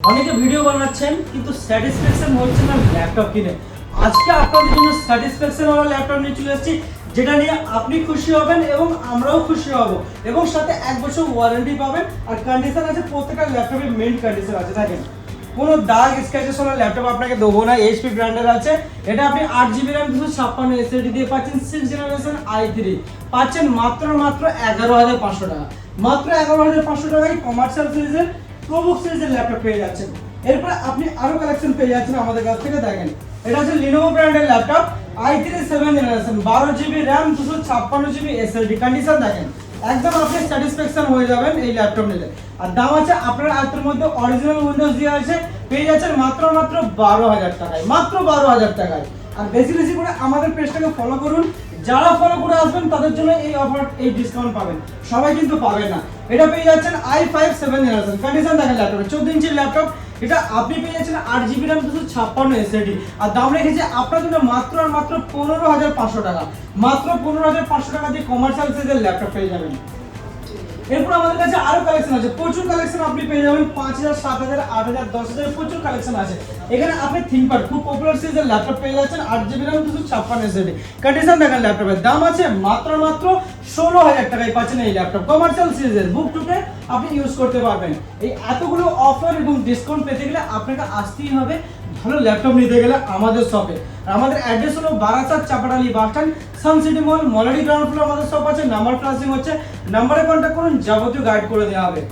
অনেকে ভিডিও বানাচ্ছেন কিন্তু স্যাটিসফ্যাকশন হচ্ছে না ল্যাপটপ কিনে। আজকে আপনাদের জন্য স্যাটিসফ্যাকশন ওয়ালা ল্যাপটপ নিয়ে চলে এসেছি, যেটা নিয়ে আপনি খুশি হবেন এবং আমরাও খুশি হব, এবং সাথে 1 বছর ওয়ারেন্টি পাবেন। আর কন্ডিশন আছে, প্রত্যেকটা ল্যাপটপের মেইন কন্ডিশন আছে। দেখেন, কোনো দাগ স্ক্র্যাচেস ওয়ালা ল্যাপটপ আপনাকে দেবো না। এইচপি ব্র্যান্ডের আছে। এটা আপনি 8GB RAM 256 SSD দিয়ে পাচ্ছেন। 6th জেনারেশন i3 পাচ্ছেন মাত্র 11,500 টাকা। মাত্র 11,500 টাকায় কমার্শিয়াল সিরিজের প্রোবুক সিরিজের ল্যাপটপ পেয়ে যাচ্ছেন। এরপর আপনি আরো কালেকশন পেয়ে যাচ্ছেন আমাদের কাছ থেকে। দেখেন, এটা হচ্ছে Lenovo ব্র্যান্ডের laptop, i3 7th generation, 12GB RAM 256GB SSD। Condition দেখেন, একদম আপনি স্যাটিসফ্যাকশন হয়ে যাবেন এই ল্যাপটপ নিলে। আর দাম আছে আপনার আয়ত্তের মধ্যে, অরিজিনাল উইন্ডোজ দিয়ে আছে, পেয়ে যাচ্ছেন মাত্র 12,000 টাকায়। মাত্র 12,000 টাকায়। আর বেশি বেশি করে আমাদের পেজটাকে ফলো করুন। যারা ফলো করে আসবেন তাদের জন্য এই অফার, এই ডিসকাউন্ট পাবেন, সবাই কিন্তু পাবে না। এটা পেয়ে যাচ্ছেন i5 7th জেনারেশন। কন্ডিশন দেখেন ল্যাপটপে, 14 ইঞ্চির ল্যাপটপ। এটা আপনি পেয়ে যাচ্ছেন 8GB RAM 256 SSD। আর দাম রেখেছে আপনার জন্য মাত্র আর মাত্র 15,500 টাকা। মাত্র 15,500 টাকা দিয়ে কমার্শিয়াল সিরিজের ল্যাপটপ পেয়ে যাবেন। এরপর আমাদের কাছে আরো কালেকশন আছে, প্রচুর কালেকশন আপনি পেয়ে যাবেন। 5,000, 7,000, 8,000, 10,000 প্রচুর কালেকশন আছে। এখানে আপনি থিংকপ্যাড খুব পপুলার সিরিজের ল্যাপটপ পেয়ে যাচ্ছেন, 8GB RAM 256 SSD। কন্ডিশন দেখেন ল্যাপটপের, দাম আছে মাত্র 16,000 টাকায় পাচ্ছেন এই ল্যাপটপ। কমার্শিয়াল সিরিজের বুক টুকে আপনি ইউজ করতে পারবেন। এই এতগুলো অফার এবং ডিসকাউন্ট পেতে গেলে আপনাকে আসতেই হবে ভালো ল্যাপটপ নিতে গেলে আমাদের শপে। আর আমাদের অ্যাড্রেস হলো Barasat Chapadali bus stand, sun city মল, মলারি গ্রাউন্ড ফ্লোর আমাদের শপ আছে। নাম্বার ফ্লাশিং হচ্ছে, নাম্বারে কন্ট্যাক্ট করুন, যাবতীয় গাইড করে দেওয়া হবে।